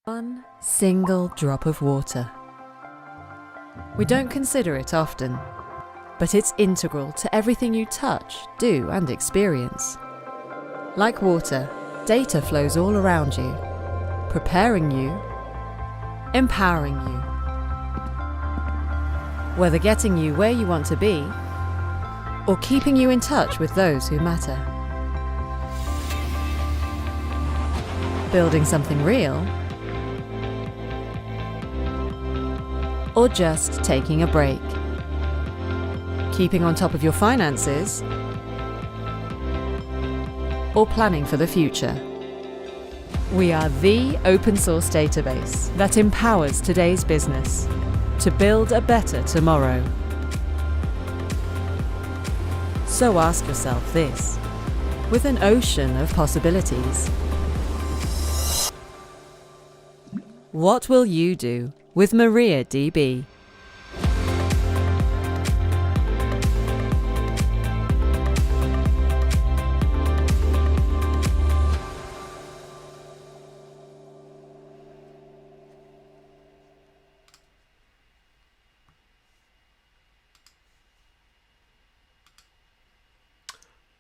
One single drop of water. We don't consider it often, but it's integral to everything you touch, do, and experience. Like water, data flows all around you, preparing you, empowering you. Whether getting you where you want to be, or keeping you in touch with those who matter. Building something real, or just taking a break. Keeping on top of your finances, or planning for the future. We are the open source database that empowers today's business to build a better tomorrow. So ask yourself this, with an ocean of possibilities. What will you do with MariaDB?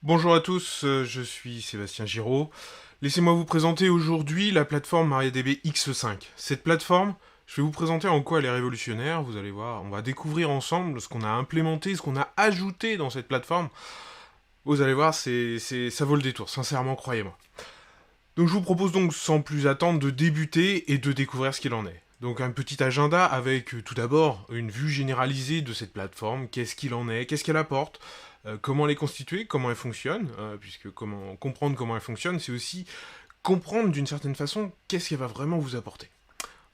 Bonjour à tous, je suis Sébastien Giraud. Laissez-moi vous présenter aujourd'hui la plateforme MariaDB X5. Cette plateforme, je vais vous présenter en quoi elle est révolutionnaire, vous allez voir, on va découvrir ensemble ce qu'on a implémenté, ce qu'on a ajouté dans cette plateforme. Vous allez voir, ça vaut le détour, sincèrement, croyez-moi. Donc je vous propose donc sans plus attendre de débuter et de découvrir ce qu'il en est. Donc un petit agenda avec tout d'abord une vue généralisée de cette plateforme, qu'est-ce qu'il en est, qu'est-ce qu'elle apporte, comment elle est constituée, comment elle fonctionne, puisque comprendre comment elle fonctionne, c'est aussi comprendre d'une certaine façon qu'est-ce qu'elle va vraiment vous apporter.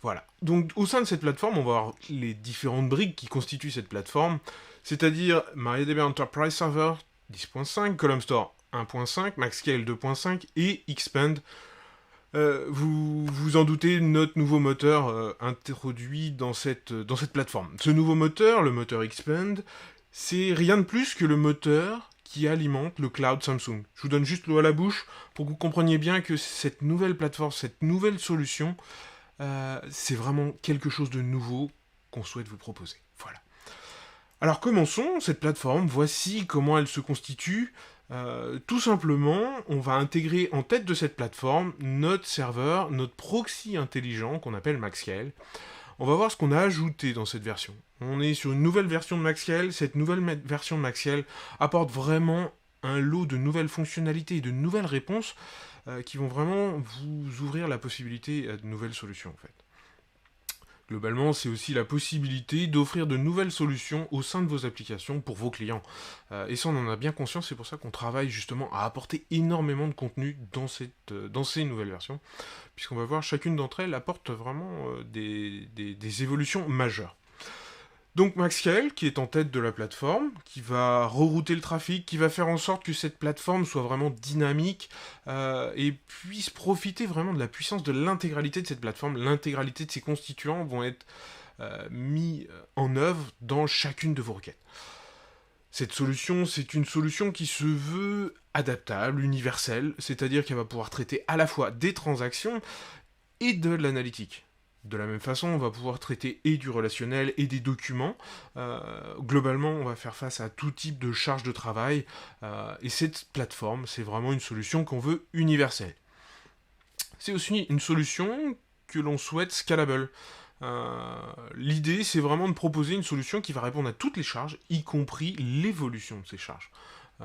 Voilà. Donc au sein de cette plateforme, on va voir les différentes briques qui constituent cette plateforme, c'est-à-dire MariaDB Enterprise Server 10.5, Column Store 1.5, MaxScale 2.5 et Expand. Vous vous en doutez, notre nouveau moteur introduit dans cette plateforme. Ce nouveau moteur, le moteur Expand, c'est rien de plus que le moteur qui alimente le cloud Samsung. Je vous donne juste l'eau à la bouche pour que vous compreniez bien que cette nouvelle plateforme, cette nouvelle solution, c'est vraiment quelque chose de nouveau qu'on souhaite vous proposer. Voilà. Alors commençons cette plateforme, voici comment elle se constitue. Tout simplement, on va intégrer en tête de cette plateforme notre serveur, notre proxy intelligent qu'on appelle MaxScale. On va voir ce qu'on a ajouté dans cette version. On est sur une nouvelle version de MaxScale. Cette nouvelle version de MaxScale apporte vraiment un lot de nouvelles fonctionnalités et de nouvelles réponses qui vont vraiment vous ouvrir la possibilité à de nouvelles solutions en fait. Globalement, c'est aussi la possibilité d'offrir de nouvelles solutions au sein de vos applications pour vos clients. Et ça, on en a bien conscience, c'est pour ça qu'on travaille justement à apporter énormément de contenu dans ces nouvelles versions, puisqu'on va voir chacune d'entre elles apporte vraiment des évolutions majeures. Donc MaxScale, qui est en tête de la plateforme, qui va rerouter le trafic, qui va faire en sorte que cette plateforme soit vraiment dynamique et puisse profiter vraiment de la puissance de l'intégralité de cette plateforme. L'intégralité de ses constituants vont être mis en œuvre dans chacune de vos requêtes. Cette solution, c'est une solution qui se veut adaptable, universelle, c'est-à-dire qu'elle va pouvoir traiter à la fois des transactions et de l'analytique. De la même façon, on va pouvoir traiter et du relationnel et des documents. Globalement, on va faire face à tout type de charge de travail. Et cette plateforme, c'est vraiment une solution qu'on veut universelle. C'est aussi une solution que l'on souhaite scalable. L'idée, c'est vraiment de proposer une solution qui va répondre à toutes les charges, y compris l'évolution de ces charges.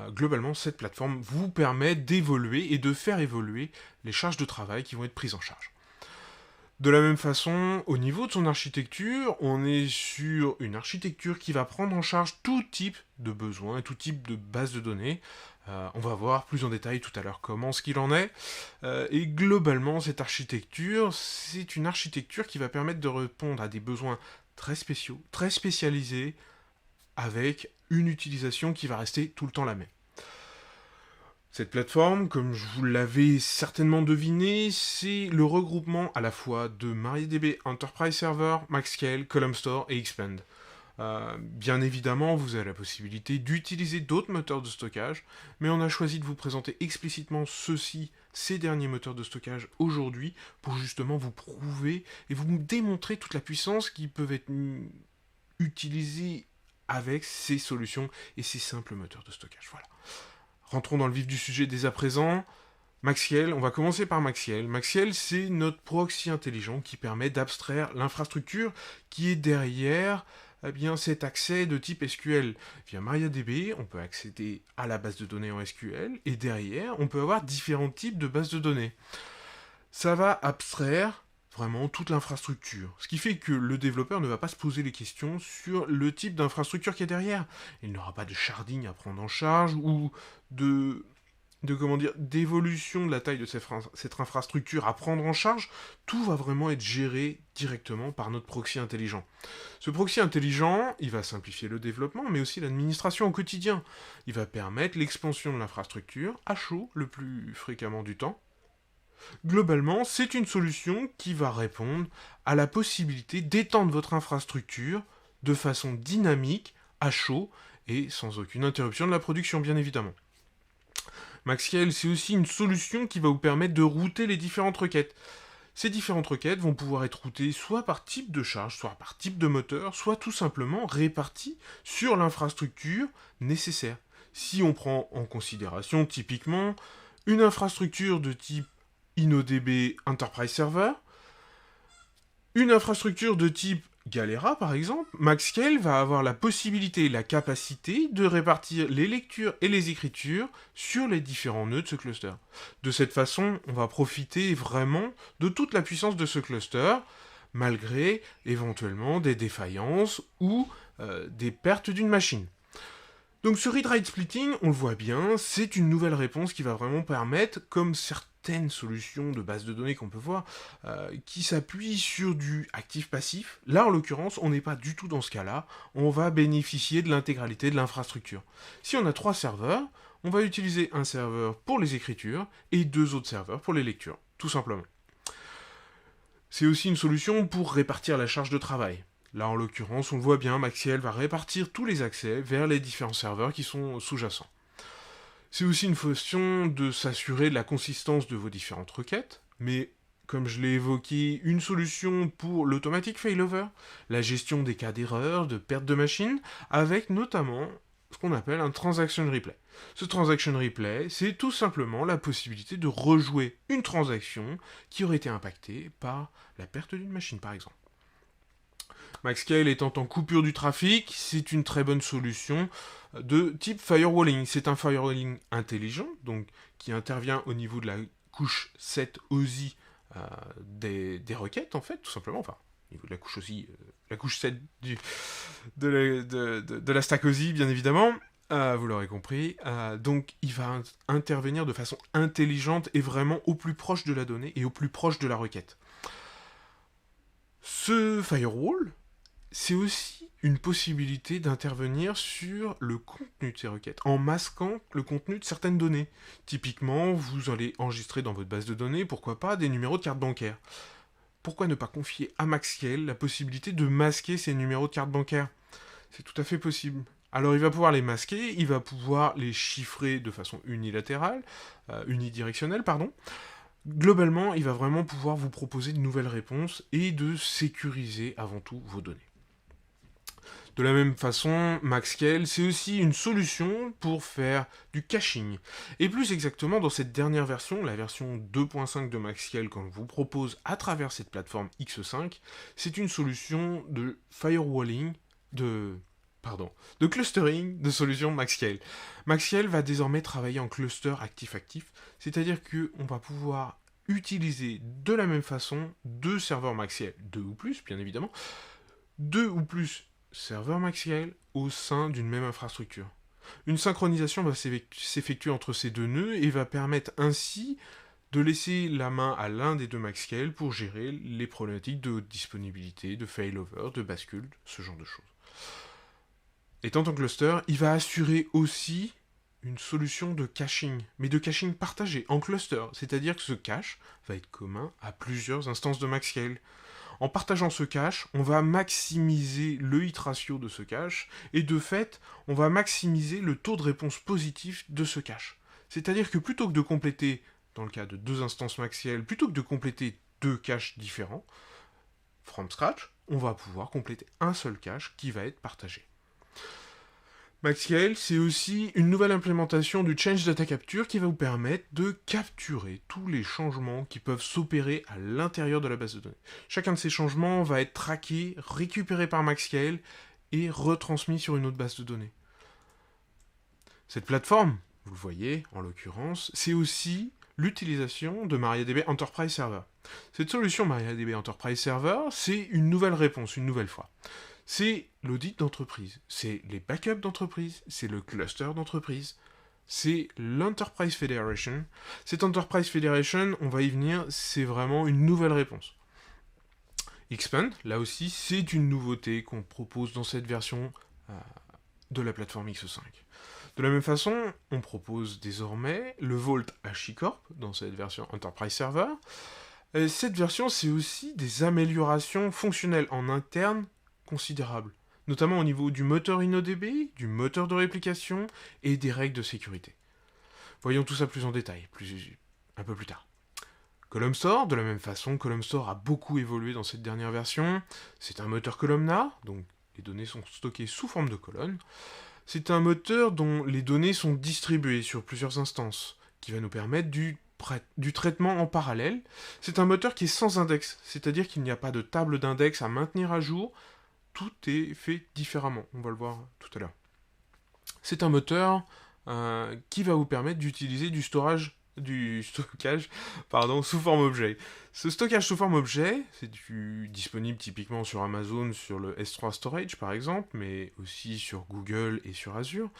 Globalement, cette plateforme vous permet d'évoluer et de faire évoluer les charges de travail qui vont être prises en charge. De la même façon, au niveau de son architecture, on est sur une architecture qui va prendre en charge tout type de besoins, tout type de base de données. On va voir plus en détail tout à l'heure comment ce qu'il en est. Et globalement, cette architecture, c'est une architecture qui va permettre de répondre à des besoins très spéciaux, très spécialisés, avec une utilisation qui va rester tout le temps la même. Cette plateforme, comme je vous l'avais certainement deviné, c'est le regroupement à la fois de MariaDB Enterprise Server, MaxScale, Column Store et Expand. Bien évidemment, vous avez la possibilité d'utiliser d'autres moteurs de stockage, mais on a choisi de vous présenter explicitement ces derniers moteurs de stockage aujourd'hui, pour justement vous prouver et vous démontrer toute la puissance qui peut être utilisée avec ces solutions et ces simples moteurs de stockage. Voilà. Rentrons dans le vif du sujet dès à présent. Maxiel, on va commencer par Maxiel. Maxiel, c'est notre proxy intelligent qui permet d'abstraire l'infrastructure qui est derrière cet accès de type SQL. Via MariaDB, on peut accéder à la base de données en SQL, et derrière, on peut avoir différents types de bases de données. Ça va abstraire vraiment toute l'infrastructure. Ce qui fait que le développeur ne va pas se poser les questions sur le type d'infrastructure qui est derrière. Il n'aura pas de sharding à prendre en charge ou d'évolution de la taille de cette infrastructure à prendre en charge. Tout va vraiment être géré directement par notre proxy intelligent. Ce proxy intelligent, il va simplifier le développement, mais aussi l'administration au quotidien. Il va permettre l'expansion de l'infrastructure à chaud le plus fréquemment du temps. Globalement, c'est une solution qui va répondre à la possibilité d'étendre votre infrastructure de façon dynamique, à chaud, et sans aucune interruption de la production, bien évidemment. Maxiel, c'est aussi une solution qui va vous permettre de router les différentes requêtes. Ces différentes requêtes vont pouvoir être routées soit par type de charge, soit par type de moteur, soit tout simplement réparties sur l'infrastructure nécessaire. Si on prend en considération typiquement une infrastructure de type InnoDB Enterprise Server, une infrastructure de type Galera, par exemple, Maxiel va avoir la possibilité et la capacité de répartir les lectures et les écritures sur les différents nœuds de ce cluster. De cette façon, on va profiter vraiment de toute la puissance de ce cluster, malgré éventuellement des défaillances ou des pertes d'une machine. Donc ce read-write splitting, on le voit bien, c'est une nouvelle réponse qui va vraiment permettre, comme certaines solutions de base de données qu'on peut voir, qui s'appuient sur du actif-passif. Là, en l'occurrence, on n'est pas du tout dans ce cas-là. On va bénéficier de l'intégralité de l'infrastructure. Si on a 3 serveurs, on va utiliser un serveur pour les écritures et 2 autres serveurs pour les lectures, tout simplement. C'est aussi une solution pour répartir la charge de travail. Là, en l'occurrence, on le voit bien, Maxiel va répartir tous les accès vers les différents serveurs qui sont sous-jacents. C'est aussi une façon de s'assurer de la consistance de vos différentes requêtes, mais comme je l'ai évoqué, une solution pour l'automatic failover, la gestion des cas d'erreur, de perte de machine, avec notamment ce qu'on appelle un transaction replay. Ce transaction replay, c'est tout simplement la possibilité de rejouer une transaction qui aurait été impactée par la perte d'une machine, par exemple. Maxiel étant en coupure du trafic, c'est une très bonne solution de type firewalling. C'est un firewalling intelligent, donc qui intervient au niveau de la couche 7 OSI des requêtes, en fait, tout simplement. Enfin, au niveau de la couche OSI, la couche 7 de la stack OSI, bien évidemment. Vous l'aurez compris. Donc, il va intervenir de façon intelligente et vraiment au plus proche de la donnée et au plus proche de la requête. Ce firewall, c'est aussi une possibilité d'intervenir sur le contenu de ces requêtes, en masquant le contenu de certaines données. Typiquement, vous allez enregistrer dans votre base de données, pourquoi pas, des numéros de carte bancaire. Pourquoi ne pas confier à Maxiel la possibilité de masquer ces numéros de carte bancaire ? C'est tout à fait possible. Alors il va pouvoir les masquer, il va pouvoir les chiffrer de façon unidirectionnelle, Globalement, il va vraiment pouvoir vous proposer de nouvelles réponses et de sécuriser avant tout vos données. De la même façon, Maxiel, c'est aussi une solution pour faire du caching. Et plus exactement, dans cette dernière version, la version 2.5 de Maxiel qu'on vous propose à travers cette plateforme X5, c'est une solution de firewalling, de clustering de solutions Maxiel. Maxiel va désormais travailler en cluster actif-actif, c'est-à-dire qu'on va pouvoir utiliser de la même façon 2 serveurs Maxiel, 2 ou plus bien évidemment, 2 ou plus serveurs Maxiel au sein d'une même infrastructure. Une synchronisation va s'effectuer entre ces 2 nœuds et va permettre ainsi de laisser la main à l'un des 2 Maxiel pour gérer les problématiques de haute disponibilité, de failover, de bascule, ce genre de choses. Étant en cluster, il va assurer aussi une solution de caching, mais de caching partagé en cluster, c'est-à-dire que ce cache va être commun à plusieurs instances de Maxiel. En partageant ce cache, on va maximiser le hit ratio de ce cache, et de fait, on va maximiser le taux de réponse positif de ce cache. C'est-à-dire que plutôt que de compléter, dans le cas de 2 instances Maxiel, plutôt que de compléter 2 caches différents, from scratch, on va pouvoir compléter un seul cache qui va être partagé. Maxiel, c'est aussi une nouvelle implémentation du Change Data Capture qui va vous permettre de capturer tous les changements qui peuvent s'opérer à l'intérieur de la base de données. Chacun de ces changements va être traqué, récupéré par Maxiel et retransmis sur une autre base de données. Cette plateforme, vous le voyez en l'occurrence, c'est aussi l'utilisation de MariaDB Enterprise Server. Cette solution MariaDB Enterprise Server, c'est une nouvelle réponse, une nouvelle fois. C'est l'audit d'entreprise, c'est les backups d'entreprise, c'est le cluster d'entreprise, c'est l'Enterprise Federation. Cette Enterprise Federation, on va y venir, c'est vraiment une nouvelle réponse. Expand, là aussi, c'est une nouveauté qu'on propose dans cette version de la plateforme X5. De la même façon, on propose désormais le Vault HashiCorp dans cette version Enterprise Server. Et cette version, c'est aussi des améliorations fonctionnelles en interne considérables, notamment au niveau du moteur InnoDB, du moteur de réplication et des règles de sécurité. Voyons tout ça plus en détail, un peu plus tard. Column Store, de la même façon, Column Store a beaucoup évolué dans cette dernière version. C'est un moteur columnar, donc les données sont stockées sous forme de colonnes. C'est un moteur dont les données sont distribuées sur plusieurs instances, qui va nous permettre du traitement en parallèle. C'est un moteur qui est sans index, c'est-à-dire qu'il n'y a pas de table d'index à maintenir à jour. Tout est fait différemment, on va le voir tout à l'heure. C'est un moteur qui va vous permettre d'utiliser du stockage sous forme objet. Ce stockage sous forme objet, c'est disponible typiquement sur Amazon, sur le S3 Storage par exemple, mais aussi sur Google et sur Azure.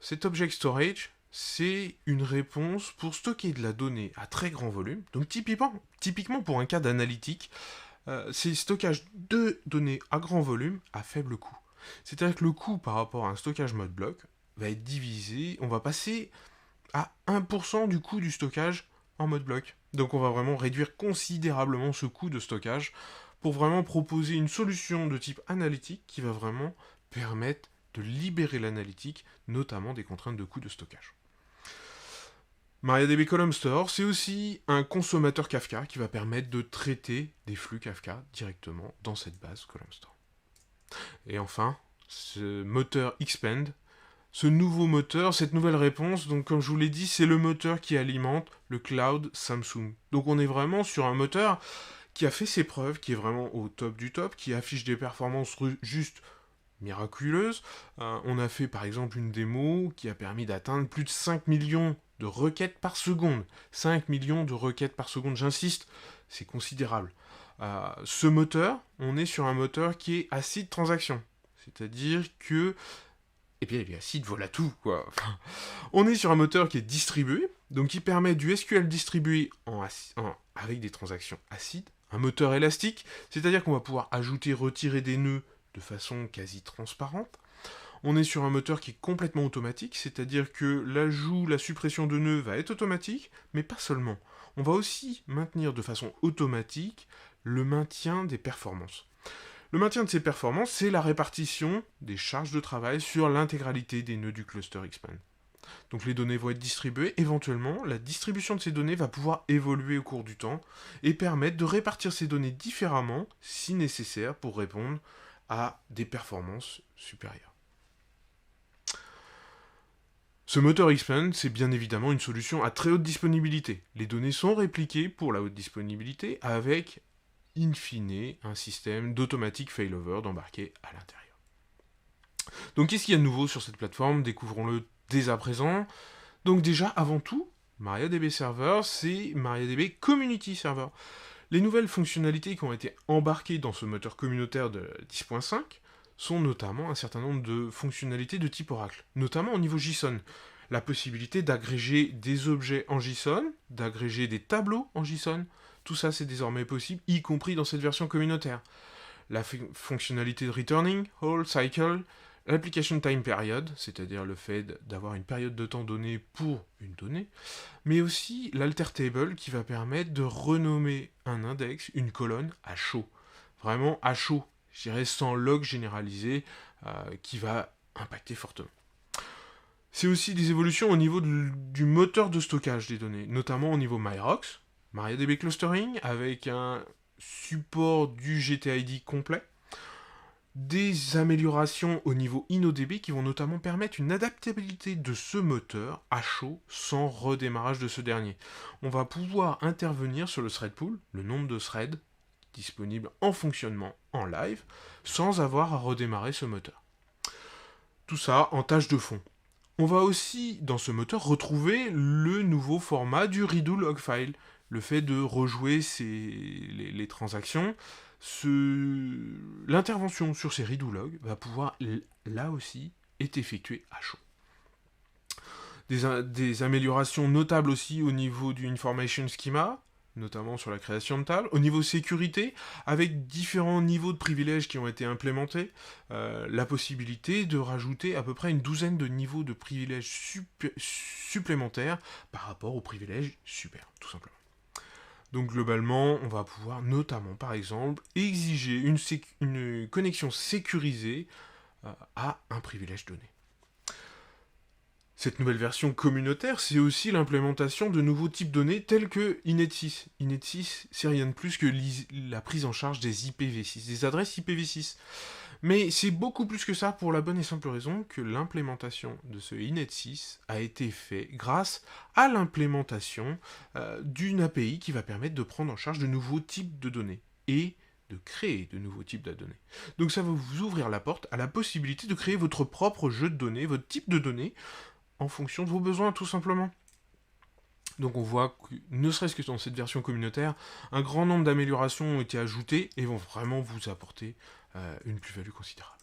Cet Object Storage, c'est une réponse pour stocker de la donnée à très grand volume. Donc typiquement pour un cas d'analytique, c'est stockage de données à grand volume à faible coût. C'est-à-dire que le coût par rapport à un stockage mode bloc va être divisé, on va passer à 1% du coût du stockage en mode bloc. Donc on va vraiment réduire considérablement ce coût de stockage pour vraiment proposer une solution de type analytique qui va vraiment permettre de libérer l'analytique, notamment des contraintes de coût de stockage. MariaDB Column Store, c'est aussi un consommateur Kafka qui va permettre de traiter des flux Kafka directement dans cette base Column Store. Et enfin, ce moteur Expand, ce nouveau moteur, cette nouvelle réponse, donc comme je vous l'ai dit, c'est le moteur qui alimente le cloud Samsung. Donc on est vraiment sur un moteur qui a fait ses preuves, qui est vraiment au top du top, qui affiche des performances juste miraculeuses. On a fait par exemple une démo qui a permis d'atteindre plus de 5 millions de requêtes par seconde. 5 millions de requêtes par seconde, j'insiste, c'est considérable. Ce moteur, on est sur un moteur qui est acide transaction. C'est-à-dire que et bien, il est acide, voilà tout, quoi. On est sur un moteur qui est distribué, donc qui permet du SQL distribué avec des transactions acides. Un moteur élastique, c'est-à-dire qu'on va pouvoir ajouter, retirer des nœuds de façon quasi transparente. On est sur un moteur qui est complètement automatique, c'est-à-dire que l'ajout, la suppression de nœuds va être automatique, mais pas seulement. On va aussi maintenir de façon automatique le maintien des performances. Le maintien de ces performances, c'est la répartition des charges de travail sur l'intégralité des nœuds du cluster Expand. Donc les données vont être distribuées, éventuellement, la distribution de ces données va pouvoir évoluer au cours du temps et permettre de répartir ces données différemment, si nécessaire, pour répondre à des performances supérieures. Ce moteur Expand, c'est bien évidemment une solution à très haute disponibilité. Les données sont répliquées pour la haute disponibilité avec in fine, un système d'automatic failover d'embarquer à l'intérieur. Donc qu'est-ce qu'il y a de nouveau sur cette plateforme? Découvrons-le dès à présent. Donc déjà, avant tout, MariaDB Server, c'est MariaDB Community Server. Les nouvelles fonctionnalités qui ont été embarquées dans ce moteur communautaire de 10.5 sont notamment un certain nombre de fonctionnalités de type Oracle, notamment au niveau JSON. La possibilité d'agréger des objets en JSON, d'agréger des tableaux en JSON, tout ça c'est désormais possible, y compris dans cette version communautaire. La fonctionnalité de returning, whole, cycle, l'application time period, c'est-à-dire le fait d'avoir une période de temps donnée pour une donnée, mais aussi l'alter table qui va permettre de renommer un index, une colonne, à show. vraiment à chaud, je dirais sans log généralisé, qui va impacter fortement. C'est aussi des évolutions au niveau du moteur de stockage des données, notamment au niveau MyRox, MariaDB Clustering, avec un support du GTID complet, des améliorations au niveau InnoDB qui vont notamment permettre une adaptabilité de ce moteur à chaud sans redémarrage de ce dernier. On va pouvoir intervenir sur le thread pool, le nombre de threads disponibles en fonctionnement en live, sans avoir à redémarrer ce moteur. Tout ça en tâche de fond. On va aussi, dans ce moteur, retrouver le nouveau format du redo log file. Le fait de rejouer les transactions, l'intervention sur ces redo logs va pouvoir, là aussi, être effectuée à chaud. Des améliorations notables aussi au niveau du information schema, notamment sur la création de tables, au niveau sécurité, avec différents niveaux de privilèges qui ont été implémentés, la possibilité de rajouter à peu près une douzaine de niveaux de privilèges supplémentaires par rapport aux privilèges super, tout simplement. Donc globalement, on va pouvoir notamment, par exemple, exiger une connexion sécurisée à un privilège donné. Cette nouvelle version communautaire, c'est aussi l'implémentation de nouveaux types de données tels que Inet6. Inet6, c'est rien de plus que la prise en charge des IPv6, des adresses IPv6. Mais c'est beaucoup plus que ça pour la bonne et simple raison que l'implémentation de ce Inet6 a été faite grâce à l'implémentation d'une API qui va permettre de prendre en charge de nouveaux types de données et de créer de nouveaux types de données. Donc ça va vous ouvrir la porte à la possibilité de créer votre propre jeu de données, votre type de données, en fonction de vos besoins, tout simplement. Donc on voit que, ne serait-ce que dans cette version communautaire, un grand nombre d'améliorations ont été ajoutées et vont vraiment vous apporter une plus-value considérable.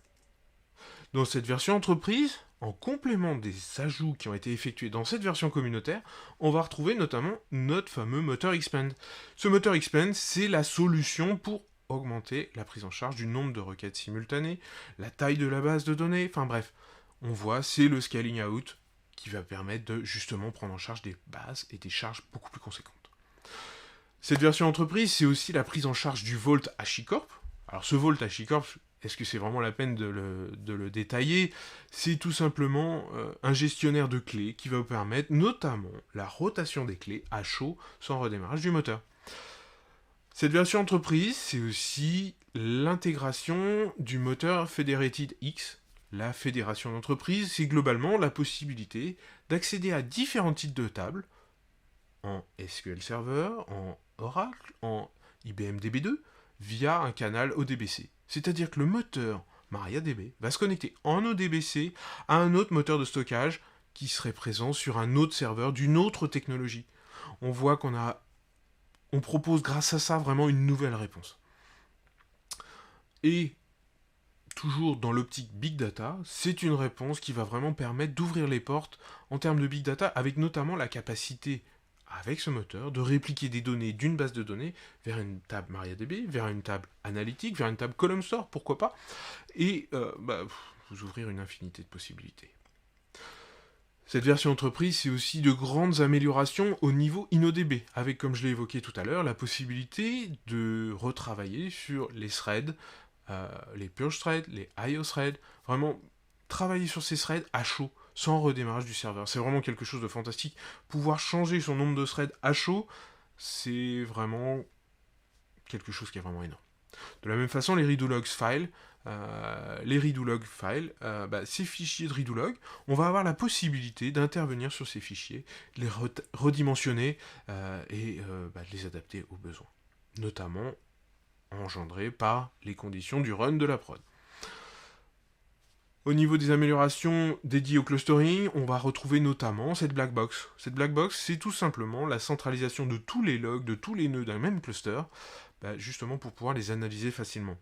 Dans cette version entreprise, en complément des ajouts qui ont été effectués dans cette version communautaire, on va retrouver notamment notre fameux moteur Expand. Ce moteur Expand, c'est la solution pour augmenter la prise en charge du nombre de requêtes simultanées, la taille de la base de données, enfin bref, on voit, c'est le scaling out qui va permettre de justement prendre en charge des bases et des charges beaucoup plus conséquentes. Cette version entreprise, c'est aussi la prise en charge du Vault HashiCorp. Alors ce Vault HashiCorp, est-ce que c'est vraiment la peine de le détailler? C'est tout simplement un gestionnaire de clés qui va vous permettre notamment la rotation des clés à chaud sans redémarrage du moteur. Cette version entreprise, c'est aussi l'intégration du moteur Federated X. La fédération d'entreprise, c'est globalement la possibilité d'accéder à différents types de tables en SQL Server, en Oracle, en IBM DB2, via un canal ODBC. C'est-à-dire que le moteur MariaDB va se connecter en ODBC à un autre moteur de stockage qui serait présent sur un autre serveur d'une autre technologie. On voit on propose grâce à ça vraiment une nouvelle réponse. Et toujours dans l'optique Big Data, c'est une réponse qui va vraiment permettre d'ouvrir les portes en termes de Big Data, avec notamment la capacité, avec ce moteur, de répliquer des données d'une base de données vers une table MariaDB, vers une table analytique, vers une table Column Store, pourquoi pas, et vous ouvrir une infinité de possibilités. Cette version entreprise, c'est aussi de grandes améliorations au niveau InnoDB, avec, comme je l'ai évoqué tout à l'heure, la possibilité de retravailler sur les threads, les purge threads, les IO threads, vraiment travailler sur ces threads à chaud, sans redémarrage du serveur. C'est vraiment quelque chose de fantastique. Pouvoir changer son nombre de threads à chaud, c'est vraiment quelque chose qui est vraiment énorme. De la même façon, les redo logs files, ces fichiers de redo log, on va avoir la possibilité d'intervenir sur ces fichiers, de les redimensionner et de les adapter aux besoins, notamment engendrés par les conditions du run de la prod. Au niveau des améliorations dédiées au clustering, on va retrouver notamment cette black box. Cette black box, c'est tout simplement la centralisation de tous les logs, de tous les nœuds d'un même cluster, justement pour pouvoir les analyser facilement.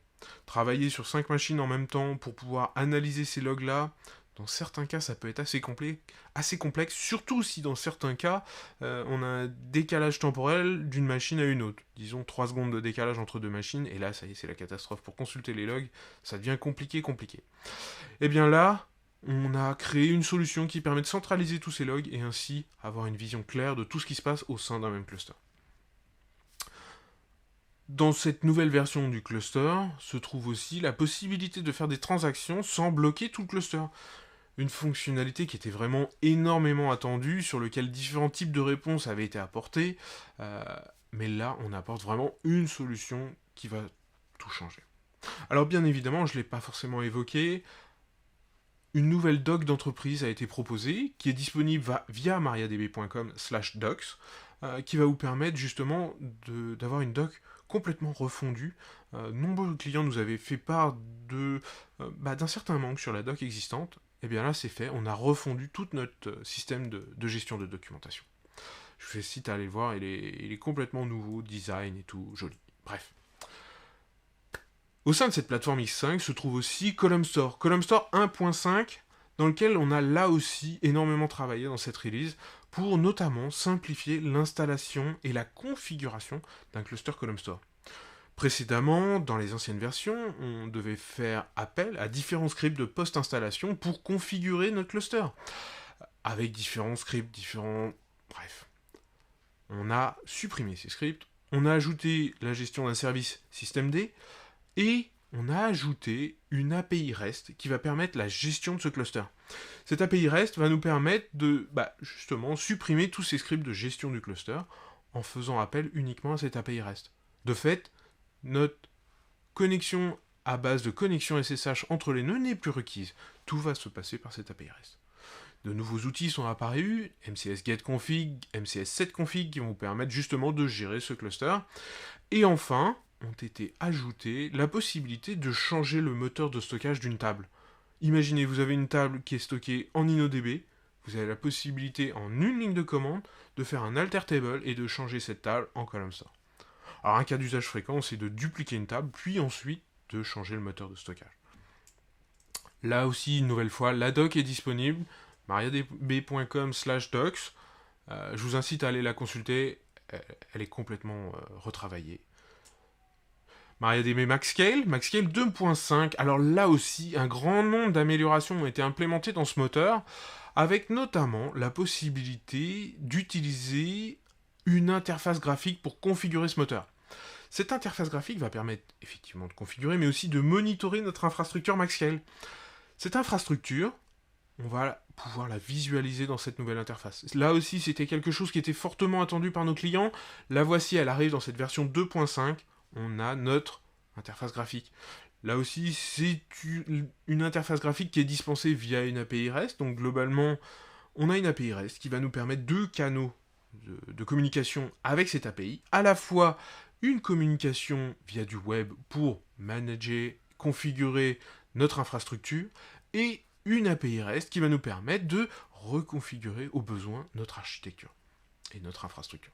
Travailler sur 5 machines en même temps pour pouvoir analyser ces logs-là, dans certains cas, ça peut être assez complexe, surtout si dans certains cas, on a un décalage temporel d'une machine à une autre. Disons 3 secondes de décalage entre deux machines, et là, ça y est, c'est la catastrophe. Pour consulter les logs, ça devient compliqué. Et bien là, on a créé une solution qui permet de centraliser tous ces logs, et ainsi avoir une vision claire de tout ce qui se passe au sein d'un même cluster. Dans cette nouvelle version du cluster se trouve aussi la possibilité de faire des transactions sans bloquer tout le cluster. Une fonctionnalité qui était vraiment énormément attendue, sur lequel différents types de réponses avaient été apportées, mais là on apporte vraiment une solution qui va tout changer. Alors bien évidemment, je ne l'ai pas forcément évoqué, une nouvelle doc d'entreprise a été proposée, qui est disponible via mariadb.com/docs, qui va vous permettre justement d'avoir une doc complètement refondue. Nombreux clients nous avaient fait part d'un certain manque sur la doc existante. Et bien là, c'est fait, on a refondu tout notre système de gestion de documentation. Je vous incite à aller le voir, il est complètement nouveau, design et tout, joli. Bref. Au sein de cette plateforme X5 se trouve aussi Column Store 1.5, dans lequel on a là aussi énormément travaillé dans cette release pour notamment simplifier l'installation et la configuration d'un cluster Column Store. Précédemment, dans les anciennes versions, on devait faire appel à différents scripts de post-installation pour configurer notre cluster. Avec différents scripts, Bref. On a supprimé ces scripts, on a ajouté la gestion d'un service systemd, et on a ajouté une API REST qui va permettre la gestion de ce cluster. Cette API REST va nous permettre de justement supprimer tous ces scripts de gestion du cluster en faisant appel uniquement à cette API REST. De fait, notre connexion à base de connexion SSH entre les nœuds n'est plus requise. Tout va se passer par cette API REST. De nouveaux outils sont apparus, MCS Get Config, MCS Set Config, qui vont vous permettre justement de gérer ce cluster. Et enfin, ont été ajoutés la possibilité de changer le moteur de stockage d'une table. Imaginez, vous avez une table qui est stockée en InnoDB, vous avez la possibilité en une ligne de commande de faire un alter table et de changer cette table en column store. Alors un cas d'usage fréquent, c'est de dupliquer une table, puis ensuite de changer le moteur de stockage. Là aussi, une nouvelle fois, la doc est disponible, mariadb.com/docs. Je vous incite à aller la consulter, elle est complètement retravaillée. MariaDB MaxScale 2.5, alors là aussi, un grand nombre d'améliorations ont été implémentées dans ce moteur, avec notamment la possibilité d'utiliser une interface graphique pour configurer ce moteur. Cette interface graphique va permettre effectivement de configurer, mais aussi de monitorer notre infrastructure MaxScale. Cette infrastructure, on va pouvoir la visualiser dans cette nouvelle interface. Là aussi, c'était quelque chose qui était fortement attendu par nos clients. La voici, elle arrive dans cette version 2.5. On a notre interface graphique. Là aussi, c'est une interface graphique qui est dispensée via une API REST. Donc globalement, on a une API REST qui va nous permettre deux canaux de communication avec cette API. À la fois une communication via du web pour manager, configurer notre infrastructure, et une API REST qui va nous permettre de reconfigurer au besoin notre architecture et notre infrastructure.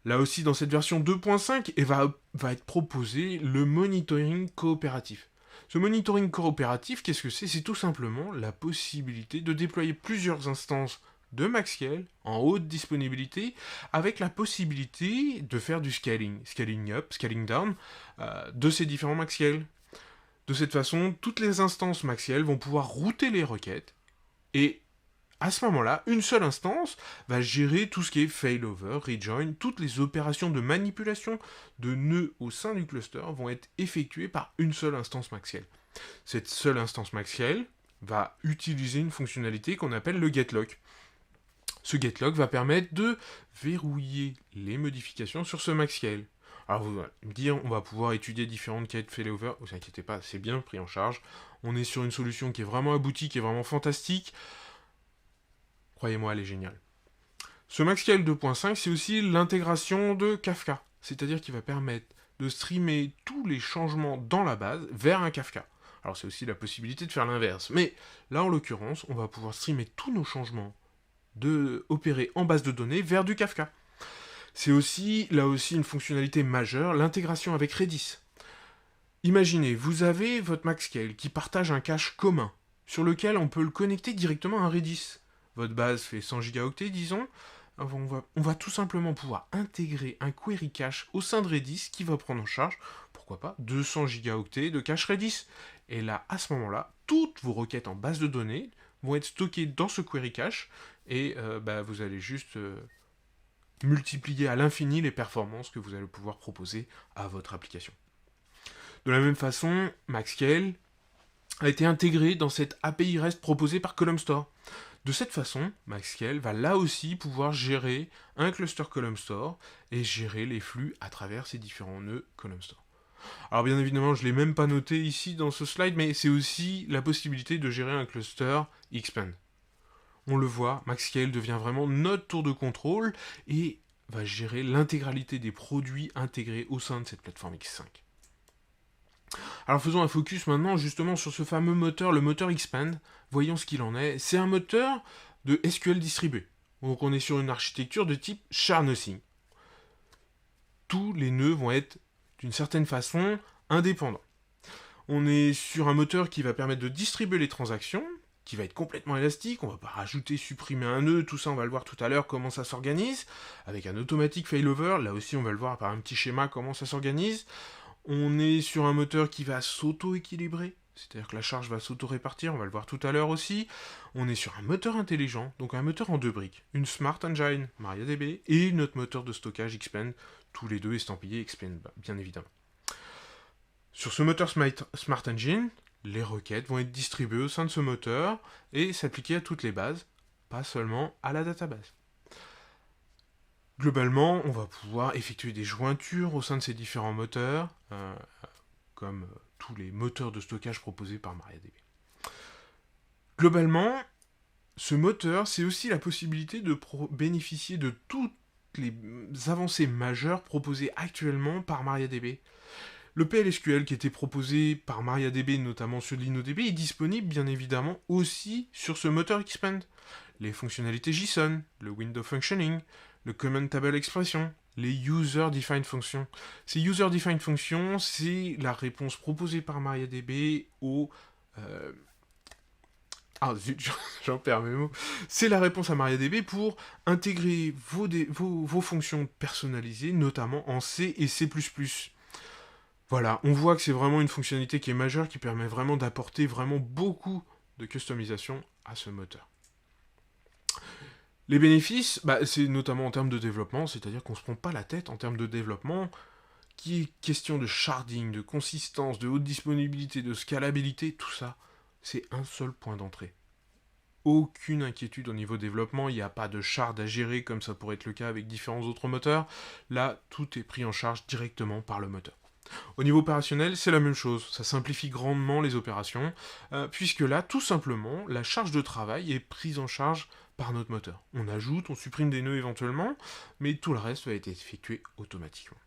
Là aussi, dans cette version 2.5, va être proposé le monitoring coopératif. Ce monitoring coopératif, qu'est-ce que c'est ? C'est tout simplement la possibilité de déployer plusieurs instances de MaxScale en haute disponibilité, avec la possibilité de faire du scaling up, scaling down, de ces différents MaxScale. De cette façon, toutes les instances MaxScale vont pouvoir router les requêtes, et à ce moment-là, une seule instance va gérer tout ce qui est failover, rejoin, toutes les opérations de manipulation de nœuds au sein du cluster vont être effectuées par une seule instance MaxScale. Cette seule instance MaxScale va utiliser une fonctionnalité qu'on appelle le getLock. Ce getLock va permettre de verrouiller les modifications sur ce MaxScale. Alors vous allez me dire, on va pouvoir étudier différentes cas de failover, ne vous inquiétez pas, c'est bien pris en charge. On est sur une solution qui est vraiment aboutie, qui est vraiment fantastique. Croyez-moi, elle est géniale. Ce MaxScale 2.5, c'est aussi l'intégration de Kafka, c'est-à-dire qu'il va permettre de streamer tous les changements dans la base vers un Kafka. Alors c'est aussi la possibilité de faire l'inverse, mais là en l'occurrence, on va pouvoir streamer tous nos changements opérés en base de données vers du Kafka. C'est aussi, là aussi, une fonctionnalité majeure, l'intégration avec Redis. Imaginez, vous avez votre MaxScale qui partage un cache commun, sur lequel on peut le connecter directement à Redis. Votre base fait 100 gigaoctets, disons. On va tout simplement pouvoir intégrer un query cache au sein de Redis qui va prendre en charge, pourquoi pas, 200 gigaoctets de cache Redis. Et là, à ce moment-là, toutes vos requêtes en base de données vont être stockées dans ce query cache, et vous allez juste multiplier à l'infini les performances que vous allez pouvoir proposer à votre application. De la même façon, Maxscale a été intégré dans cette API REST proposée par Column Store. De cette façon, Maxscale va là aussi pouvoir gérer un cluster Column Store et gérer les flux à travers ces différents nœuds Column Store. Alors bien évidemment, je ne l'ai même pas noté ici dans ce slide, mais c'est aussi la possibilité de gérer un cluster Expand. On le voit, Maxscale devient vraiment notre tour de contrôle et va gérer l'intégralité des produits intégrés au sein de cette plateforme X5. Alors faisons un focus maintenant justement sur ce fameux moteur, le moteur Expand. Voyons ce qu'il en est. C'est un moteur de SQL distribué. Donc on est sur une architecture de type Shard Nothing. Tous les nœuds vont être d'une certaine façon indépendants. On est sur un moteur qui va permettre de distribuer les transactions, qui va être complètement élastique. On ne va pas rajouter, supprimer un nœud, tout ça on va le voir tout à l'heure comment ça s'organise. Avec un automatique failover, là aussi on va le voir par un petit schéma comment ça s'organise. On est sur un moteur qui va s'auto-équilibrer, c'est-à-dire que la charge va s'auto-répartir, on va le voir tout à l'heure aussi. On est sur un moteur intelligent, donc un moteur en 2 briques, une Smart Engine MariaDB et notre moteur de stockage Expand, tous les deux estampillés Expand, bien évidemment. Sur ce moteur Smart Engine, les requêtes vont être distribuées au sein de ce moteur et s'appliquer à toutes les bases, pas seulement à la database. Globalement, on va pouvoir effectuer des jointures au sein de ces différents moteurs, comme tous les moteurs de stockage proposés par MariaDB. Globalement, ce moteur, c'est aussi la possibilité de bénéficier de toutes les avancées majeures proposées actuellement par MariaDB. Le PLSQL qui était proposé par MariaDB, notamment sur l'InnoDB, est disponible bien évidemment aussi sur ce moteur Expand. Les fonctionnalités JSON, le Window Functioning, le Command Table Expression, les User Defined Functions. Ces User Defined Functions, c'est la réponse proposée par MariaDB au... Ah zut, j'en perds mes mots. C'est la réponse à MariaDB pour intégrer vos fonctions personnalisées, notamment en C et C++. Voilà, on voit que c'est vraiment une fonctionnalité qui est majeure, qui permet vraiment d'apporter vraiment beaucoup de customisation à ce moteur. Les bénéfices, c'est notamment en termes de développement, c'est-à-dire qu'on ne se prend pas la tête en termes de développement, qui est question de sharding, de consistance, de haute disponibilité, de scalabilité, tout ça, c'est un seul point d'entrée. Aucune inquiétude au niveau développement, il n'y a pas de shard à gérer comme ça pourrait être le cas avec différents autres moteurs. Là, tout est pris en charge directement par le moteur. Au niveau opérationnel, c'est la même chose, ça simplifie grandement les opérations, puisque là, tout simplement, la charge de travail est prise en charge par notre moteur. On ajoute, on supprime des nœuds éventuellement, mais tout le reste va être effectué automatiquement.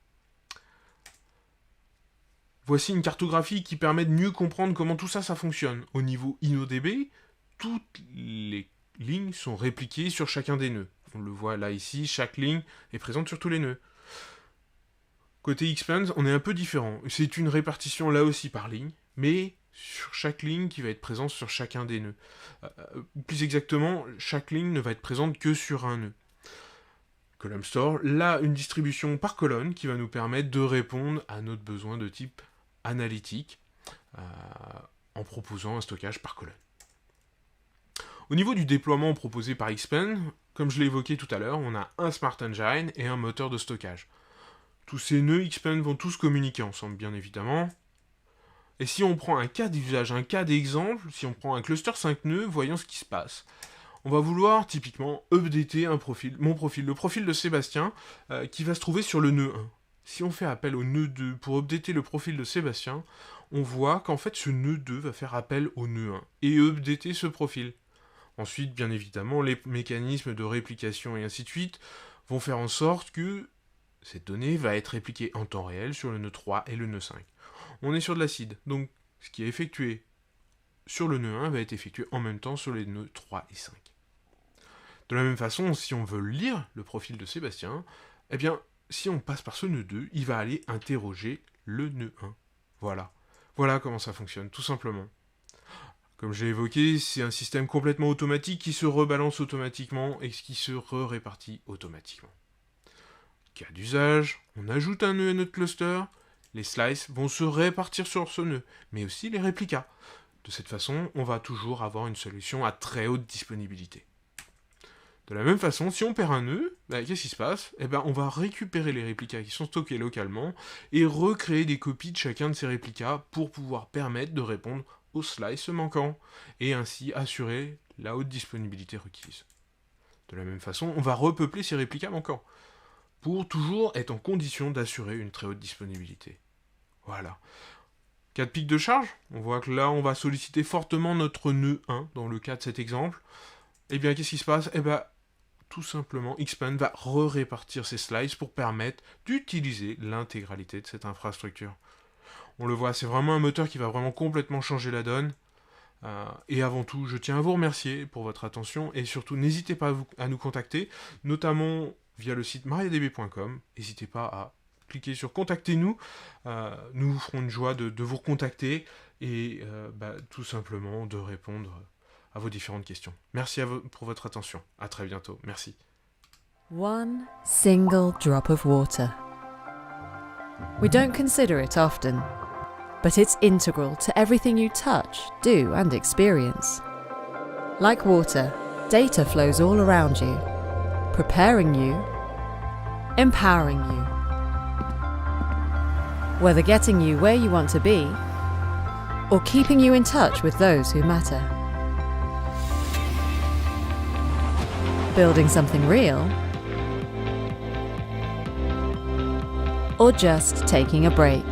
Voici une cartographie qui permet de mieux comprendre comment tout ça fonctionne. Au niveau InnoDB, toutes les lignes sont répliquées sur chacun des nœuds. On le voit là ici, chaque ligne est présente sur tous les nœuds. Côté Expand, on est un peu différent. C'est une répartition là aussi par ligne, mais sur chaque ligne qui va être présente sur chacun des nœuds. Plus exactement, chaque ligne ne va être présente que sur un nœud. Column Store, là, une distribution par colonne qui va nous permettre de répondre à notre besoin de type analytique en proposant un stockage par colonne. Au niveau du déploiement proposé par Expand, comme je l'ai évoqué tout à l'heure, on a un Smart Engine et un moteur de stockage. Tous ces nœuds Expand vont tous communiquer ensemble, bien évidemment. Et si on prend un cas d'usage, un cas d'exemple, si on prend un cluster 5 nœuds, voyons ce qui se passe. On va vouloir typiquement updater mon profil, le profil de Sébastien, qui va se trouver sur le nœud 1. Si on fait appel au nœud 2 pour updater le profil de Sébastien, on voit qu'en fait ce nœud 2 va faire appel au nœud 1 et updater ce profil. Ensuite, bien évidemment, les mécanismes de réplication et ainsi de suite vont faire en sorte que cette donnée va être répliquée en temps réel sur le nœud 3 et le nœud 5. On est sur de l'acide, donc ce qui est effectué sur le nœud 1 va être effectué en même temps sur les nœuds 3 et 5. De la même façon, si on veut lire le profil de Sébastien, eh bien, si on passe par ce nœud 2, il va aller interroger le nœud 1. Voilà. Voilà comment ça fonctionne, tout simplement. Comme je l'ai évoqué, c'est un système complètement automatique qui se rebalance automatiquement et qui se répartit automatiquement. Cas d'usage, on ajoute un nœud à notre cluster, les slices vont se répartir sur ce nœud, mais aussi les réplicas. De cette façon, on va toujours avoir une solution à très haute disponibilité. De la même façon, si on perd un nœud, qu'est-ce qui se passe? On va récupérer les réplicas qui sont stockés localement et recréer des copies de chacun de ces réplicas pour pouvoir permettre de répondre aux slices manquants et ainsi assurer la haute disponibilité requise. De la même façon, on va repeupler ces réplicas manquants pour toujours être en condition d'assurer une très haute disponibilité. Voilà. Cas de pic de charge, on voit que là, on va solliciter fortement notre nœud 1 dans le cas de cet exemple. Qu'est-ce qui se passe? Tout simplement, Xpand va répartir ses slices pour permettre d'utiliser l'intégralité de cette infrastructure. On le voit, c'est vraiment un moteur qui va vraiment complètement changer la donne. Et avant tout, je tiens à vous remercier pour votre attention et surtout, n'hésitez pas à nous contacter, notamment via le site mariadb.com. N'hésitez pas à cliquer sur « Contactez-nous ». Nous vous ferons une joie de vous recontacter et tout simplement de répondre à vos différentes questions. Merci pour votre attention. À très bientôt. Merci. One single drop of water. We don't consider it often, but it's integral to everything you touch, do, and experience. Like water, data flows all around you, preparing you, empowering you. Whether getting you where you want to be, or keeping you in touch with those who matter. Building something real, or just taking a break.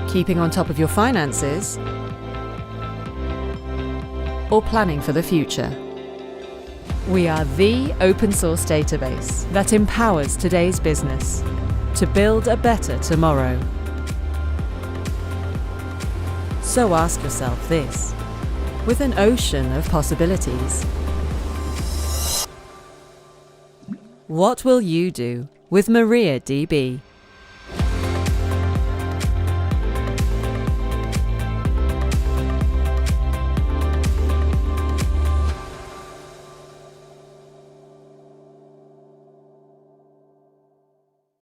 Keeping on top of your finances, or planning for the future. We are the open source database that empowers today's business to build a better tomorrow. So ask yourself this, with an ocean of possibilities. What will you do with MariaDB?